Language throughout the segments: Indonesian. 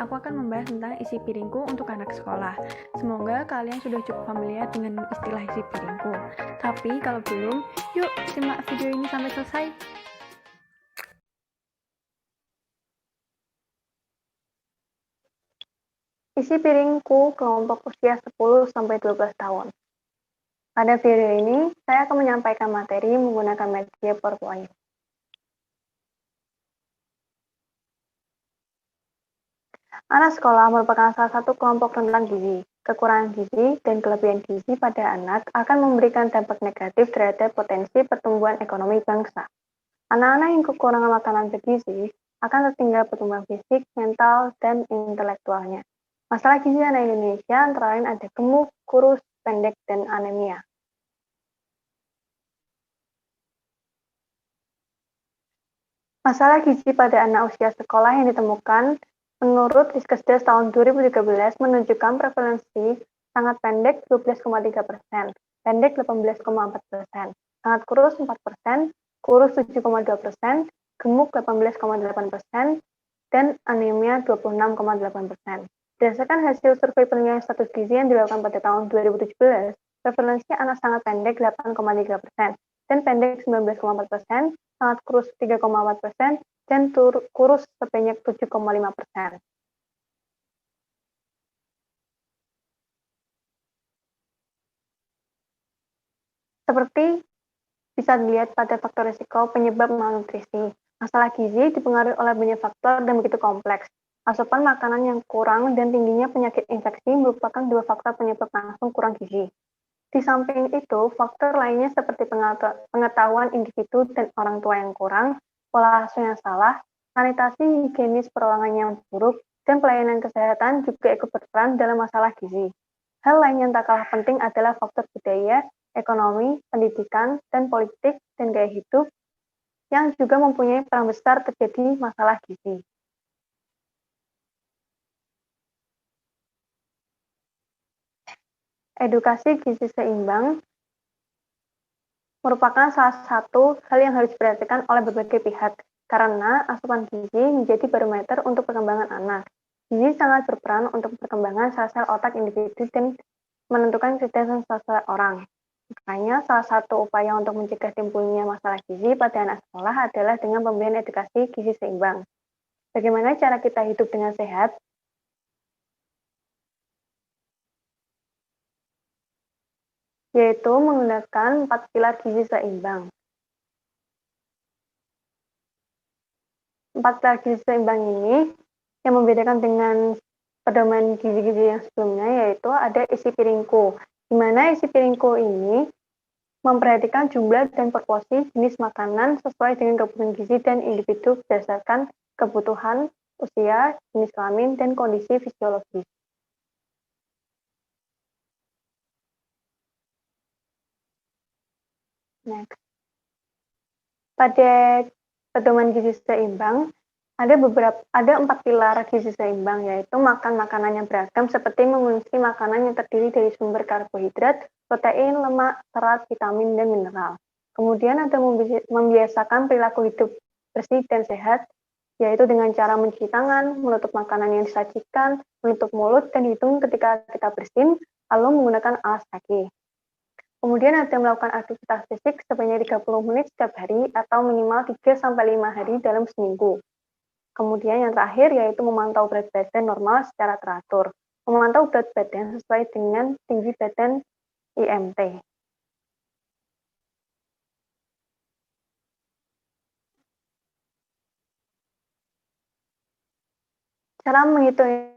aku akan membahas tentang isi piringku untuk anak sekolah. Semoga kalian sudah cukup familiar dengan istilah isi piringku. Tapi kalau belum, yuk simak video ini sampai selesai. Isi piringku kelompok usia 10-12 tahun. Pada video ini, saya akan menyampaikan materi menggunakan media PowerPoint. Anak sekolah merupakan salah satu kelompok rentan gizi. Kekurangan gizi dan kelebihan gizi pada anak akan memberikan dampak negatif terhadap potensi pertumbuhan ekonomi bangsa. Anak-anak yang kekurangan makanan bergizi akan tertinggal pertumbuhan fisik, mental, dan intelektualnya. Masalah gizi anak Indonesia antara lain ada gemuk, kurus, pendek, dan anemia. Masalah gizi pada anak usia sekolah yang ditemukan menurut Riskesdas tahun 2013 menunjukkan prevalensi sangat pendek 12,3%, pendek 18,4%, sangat kurus 4%, kurus 7,2%, gemuk 18,8%, dan anemia 26,8%. Berdasarkan hasil survei penilaian status gizi yang dilakukan pada tahun 2017, prevalensi anak sangat pendek 8,3%, dan pendek 19,4%, sangat kurus 3,4%, dan kurus sebanyak 7,5%. Seperti bisa dilihat pada faktor risiko penyebab malnutrisi. Masalah gizi dipengaruhi oleh banyak faktor dan begitu kompleks. Asupan makanan yang kurang dan tingginya penyakit infeksi merupakan dua faktor penyebab langsung kurang gizi. Di samping itu, faktor lainnya seperti pengetahuan individu dan orang tua yang kurang, pola asuh yang salah, sanitasi higienis peruangan yang buruk, dan pelayanan kesehatan juga ikut berperan dalam masalah gizi. Hal lain yang tak kalah penting adalah faktor budaya, ekonomi, pendidikan, dan politik, dan gaya hidup yang juga mempunyai peran besar terjadi masalah gizi. Edukasi gizi seimbang merupakan salah satu hal yang harus diperhatikan oleh berbagai pihak, karena asupan gizi menjadi barometer untuk perkembangan anak. Gizi sangat berperan untuk perkembangan sel-sel otak individu dan menentukan kecerdasan seseorang. Makanya, salah satu upaya untuk mencegah timbulnya masalah gizi pada anak sekolah adalah dengan pemberian edukasi gizi seimbang. Bagaimana cara kita hidup dengan sehat? Yaitu menggunakan 4 pilar gizi seimbang. 4 pilar gizi seimbang ini yang membedakan dengan pedoman gizi-gizi yang sebelumnya yaitu ada isi piringku, di mana isi piringku ini memperhatikan jumlah dan proporsi jenis makanan sesuai dengan kebutuhan gizi dan individu berdasarkan kebutuhan, usia, jenis kelamin, dan kondisi fisiologis. Next. Pada pedoman gizi seimbang, ada 4 pilar gizi seimbang, yaitu makan makanan yang beragam seperti mengonsumsi makanan yang terdiri dari sumber karbohidrat, protein, lemak, serat, vitamin, dan mineral. Kemudian ada membiasakan perilaku hidup bersih dan sehat, yaitu dengan cara mencuci tangan, menutup makanan yang disajikan, menutup mulut dan hidung ketika kita bersin, lalu menggunakan alas kaki. Kemudian ada melakukan aktivitas fisik sebanyak 30 menit setiap hari atau minimal 3-5 hari dalam seminggu. Kemudian yang terakhir yaitu memantau berat badan normal secara teratur. Memantau berat badan sesuai dengan tinggi badan IMT. Cara menghitung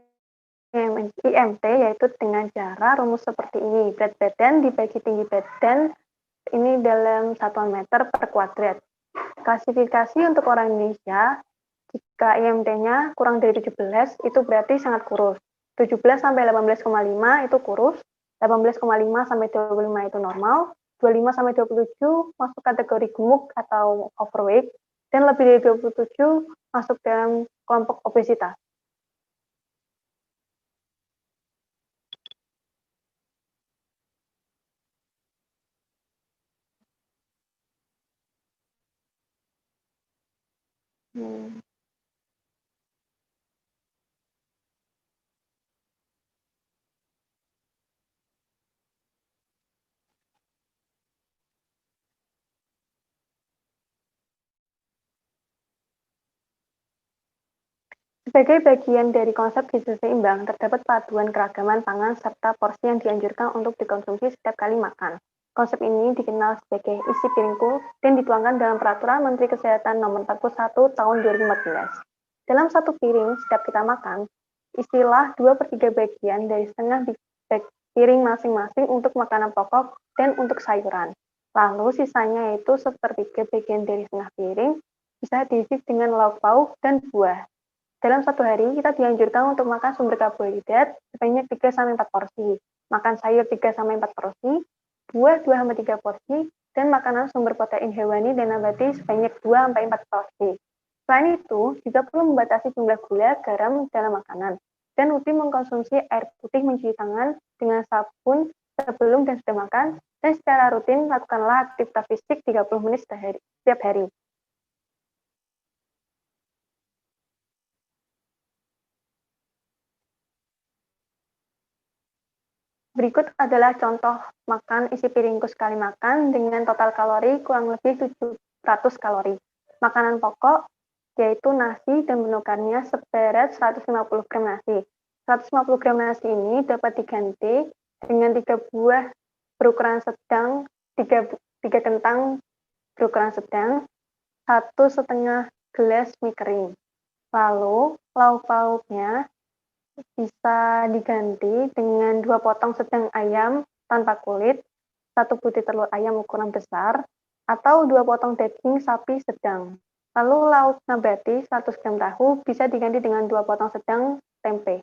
IMT yaitu dengan cara rumus seperti ini. Berat badan dibagi tinggi badan ini dalam satuan meter per kuadrat. Klasifikasi untuk orang Indonesia, jika IMT-nya kurang dari 17, itu berarti sangat kurus. 17 sampai 18,5 itu kurus, 18,5 sampai 25 itu normal, 25 sampai 27 masuk kategori gemuk atau overweight, dan lebih dari 27 masuk dalam kelompok obesitas. Sebagai bagian dari konsep gizi seimbang, terdapat paduan keragaman pangan serta porsi yang dianjurkan untuk dikonsumsi setiap kali makan. Konsep ini dikenal sebagai isi piringku dan dituangkan dalam Peraturan Menteri Kesehatan Nomor 41 Tahun 2014. Dalam satu piring setiap kita makan, istilah 2/3 bagian dari setengah piring masing-masing untuk makanan pokok dan untuk sayuran. Lalu sisanya itu 1/3 bagian dari setengah piring bisa diisi dengan lauk pauk dan buah. Dalam satu hari, kita dianjurkan untuk makan sumber karbohidrat sebanyak 3-4 porsi, makan sayur 3-4 porsi, buah 2-3 porsi, dan makanan sumber protein hewani dan nabati sebanyak 2-4 porsi. Selain itu, juga perlu membatasi jumlah gula, garam dalam makanan, dan rutin mengkonsumsi air putih mencuci tangan dengan sabun sebelum dan setelah makan, dan secara rutin lakukanlah aktivitas fisik 30 menit setiap hari. Berikut adalah contoh makan isi piringku sekali makan dengan total kalori kurang lebih 700 kalori. Makanan pokok yaitu nasi dan menukarnya seberat 150 gram nasi. 150 gram nasi ini dapat diganti dengan 3 buah berukuran sedang, 3 kentang berukuran sedang, 1,5 gelas mie kering. Lalu lauk pauknya bisa diganti dengan 2 potong sedang ayam tanpa kulit, 1 butir telur ayam ukuran besar, atau 2 potong daging sapi sedang. Lalu lauk nabati 100 gram tahu bisa diganti dengan 2 potong sedang tempe.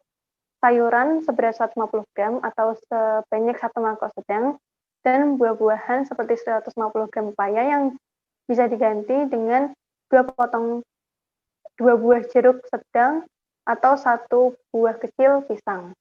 Sayuran seberat 150 gram atau sebanyak 1 mangkok sedang, dan buah-buahan seperti 150 gram pepaya yang bisa diganti dengan 2 buah jeruk sedang atau 1 buah kecil pisang.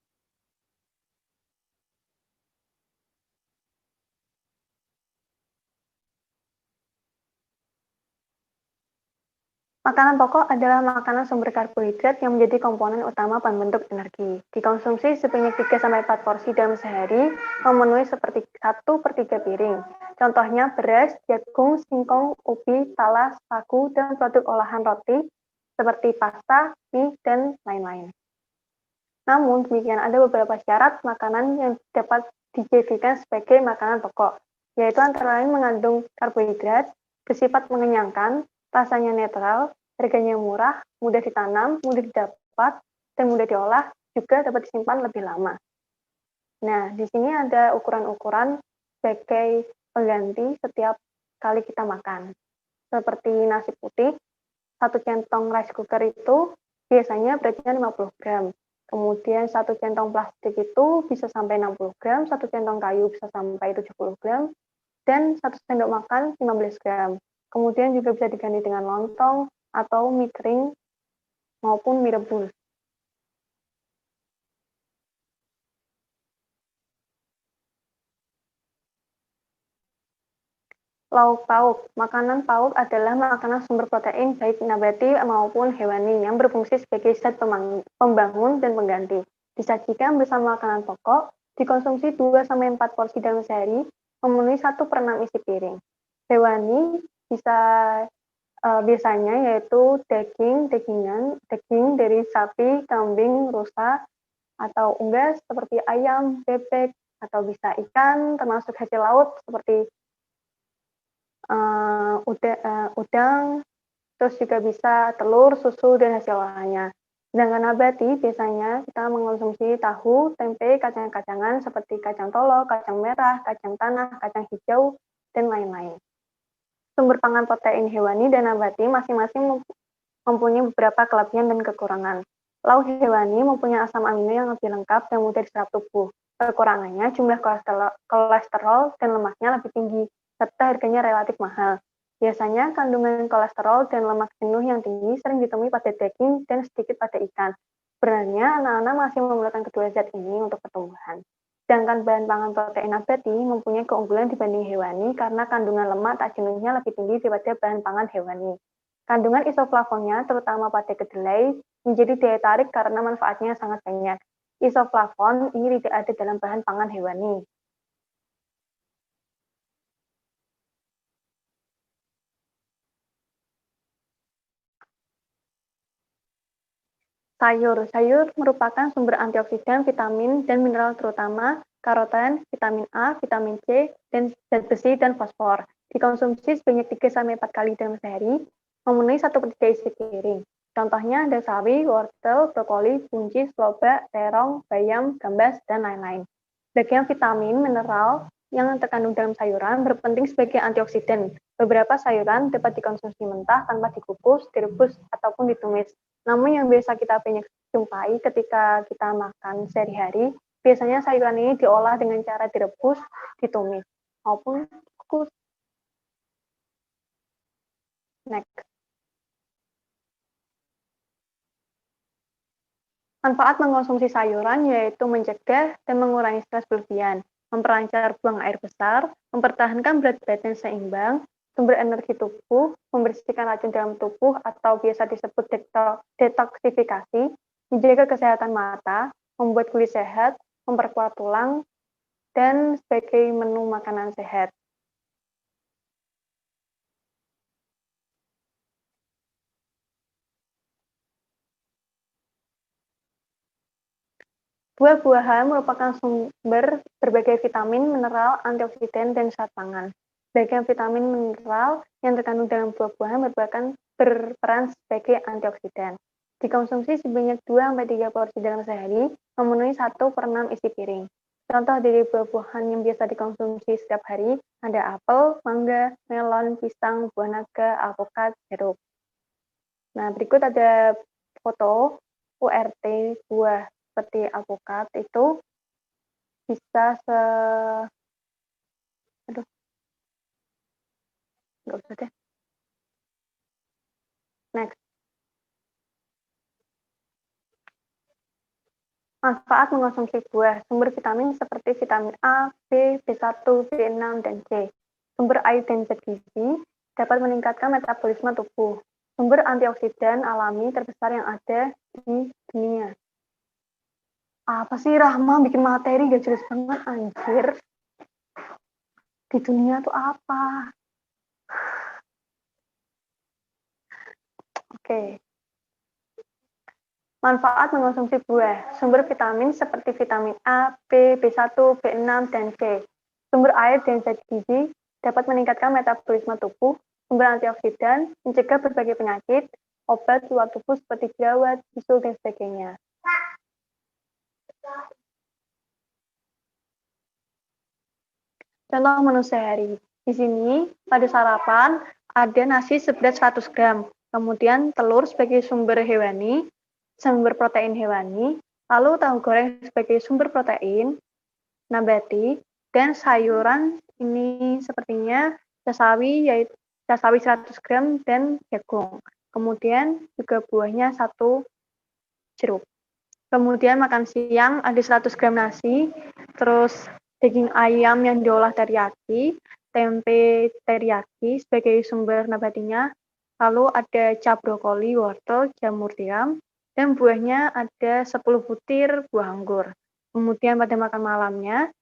Makanan pokok adalah makanan sumber karbohidrat yang menjadi komponen utama pembentuk energi. Dikonsumsi sebanyak 3-4 porsi dalam sehari, memenuhi seperti 1/3 piring. Contohnya beras, jagung, singkong, ubi, talas, sagu, dan produk olahan roti seperti pasta, mie, dan lain-lain. Namun demikian ada beberapa syarat makanan yang dapat dijadikan sebagai makanan pokok, yaitu antara lain mengandung karbohidrat, bersifat mengenyangkan, rasanya netral, harganya murah, mudah ditanam, mudah didapat, dan mudah diolah, juga dapat disimpan lebih lama. Nah, di sini ada ukuran-ukuran sebagai pengganti setiap kali kita makan. Seperti nasi putih, 1 centong rice cooker itu biasanya beratnya 50 gram. Kemudian 1 centong plastik itu bisa sampai 60 gram, 1 centong kayu bisa sampai 70 gram, dan 1 sendok makan 15 gram. Kemudian juga bisa diganti dengan lontong atau mie kering maupun mie rebus. Lauk pauk. Makanan pauk adalah makanan sumber protein baik nabati maupun hewani yang berfungsi sebagai zat pembangun dan pengganti. Disajikan bersama makanan pokok, dikonsumsi 2-4 porsi dalam sehari, memenuhi 1/6 isi piring. Hewani bisa biasanya yaitu daging dari sapi, kambing, rusa, atau unggas seperti ayam, bebek, atau bisa ikan, termasuk hasil laut seperti udang, terus juga bisa telur, susu, dan hasil olahannya. Sedangkan nabati biasanya kita mengonsumsi tahu, tempe, kacang-kacangan seperti kacang tolo, kacang merah, kacang tanah, kacang hijau, dan lain-lain. Sumber pangan protein hewani dan nabati masing-masing mempunyai beberapa kelebihan dan kekurangan. Lauk hewani mempunyai asam amino yang lebih lengkap dan mudah diserap tubuh. Kekurangannya jumlah kolesterol dan lemaknya lebih tinggi, serta harganya relatif mahal. Biasanya kandungan kolesterol dan lemak jenuh yang tinggi sering ditemui pada daging dan sedikit pada ikan. Sebenarnya anak-anak masih memerlukan kedua zat ini untuk pertumbuhan. Sedangkan bahan pangan protein nabati mempunyai keunggulan dibanding hewani karena kandungan lemak tak jenuhnya lebih tinggi daripada bahan pangan hewani. Kandungan isoflavonnya, terutama pada kedelai, menjadi daya tarik karena manfaatnya sangat banyak. Isoflavon ini tidak ada dalam bahan pangan hewani. Sayur merupakan sumber antioksidan, vitamin, dan mineral terutama karoten, vitamin A, vitamin C, dan zat besi dan fosfor. Dikonsumsi sebanyak 3-4 kali dalam sehari, memenuhi 1/3 isi piring. Contohnya ada sawi, wortel, brokoli, buncis, lobak, terong, bayam, gambas, dan lain-lain. Bagian vitamin, mineral yang terkandung dalam sayuran berpenting sebagai antioksidan. Beberapa sayuran dapat dikonsumsi mentah tanpa dikukus, direbus, ataupun ditumis. Namun yang biasa kita banyak jumpai ketika kita makan sehari-hari, biasanya sayuran ini diolah dengan cara direbus, ditumis, maupun dikukus. Next. Manfaat mengkonsumsi sayuran yaitu mencegah dan mengurangi stres berlebihan, memperlancar buang air besar, mempertahankan berat badan seimbang, sumber energi tubuh, membersihkan racun dalam tubuh atau biasa disebut detoksifikasi, menjaga kesehatan mata, membuat kulit sehat, memperkuat tulang, dan sebagai menu makanan sehat. Buah-buahan merupakan sumber berbagai vitamin, mineral, antioksidan, dan zat pangan. Bagian vitamin mineral yang terkandung dalam buah-buahan berperan sebagai antioksidan. Dikonsumsi sebanyak 2-3 porsi dalam sehari, memenuhi 1/6 isi piring. Contoh dari buah-buahan yang biasa dikonsumsi setiap hari ada apel, mangga, melon, pisang, buah naga, alpukat, jeruk. Nah, berikut ada foto URT buah seperti alpukat itu bisa aduh, nggak usah deh. Next. Manfaat mengonsumsi buah. Sumber vitamin seperti vitamin A, B, B1, B6, dan C. Sumber air dan zat gizi dapat meningkatkan metabolisme tubuh. Sumber antioksidan alami terbesar yang ada di dunia. Apa sih Rahma bikin materi gak jelas banget anjir. Di dunia tuh apa? Oke. Manfaat mengonsumsi buah. Sumber vitamin seperti vitamin A, B, B1, B6, dan C. Sumber air dan zat gizi dapat meningkatkan metabolisme tubuh. Sumber antioksidan mencegah berbagai penyakit, obat luar tubuh seperti jerawat, bisul, dan sebagainya. Contoh menu sehari. Di sini pada sarapan ada nasi seberat 100 gram, kemudian telur sebagai sumber hewani, sumber protein hewani, lalu tahu goreng sebagai sumber protein nabati, dan sayuran ini sepertinya casawi yaitu casawi 100 gram dan jagung. Kemudian juga buahnya 1 jeruk. Kemudian makan siang ada 100 gram nasi, terus daging ayam yang diolah teriyaki, tempe teriyaki sebagai sumber nabatinya, lalu ada cap brokoli, wortel, jamur tiram, dan buahnya ada 10 butir buah anggur. Kemudian pada makan malamnya,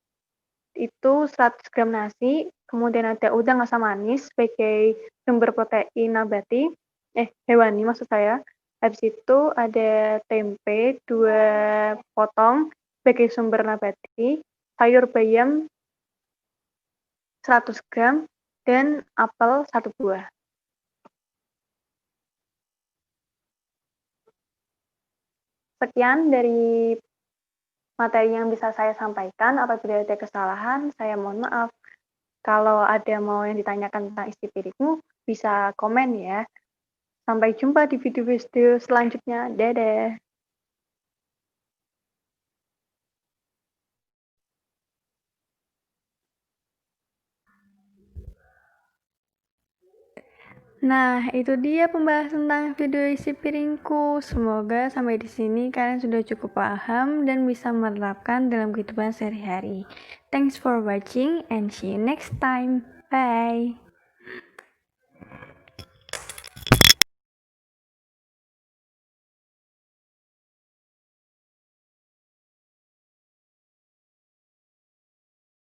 itu 100 gram nasi, kemudian ada udang asam manis sebagai sumber protein nabati, hewani maksud saya. Habis itu ada tempe 2 potong sebagai sumber nabati, sayur bayam 100 gram, dan apel 1 buah. Sekian dari materi yang bisa saya sampaikan. Apabila ada kesalahan, saya mohon maaf. Kalau ada mau yang ditanyakan tentang isi piringmu, bisa komen ya. Sampai jumpa di video-video selanjutnya. Dadah. Nah, itu dia pembahasan tentang video isi piringku. Semoga sampai di sini kalian sudah cukup paham dan bisa menerapkan dalam kehidupan sehari-hari. Thanks for watching and see you next time. Bye.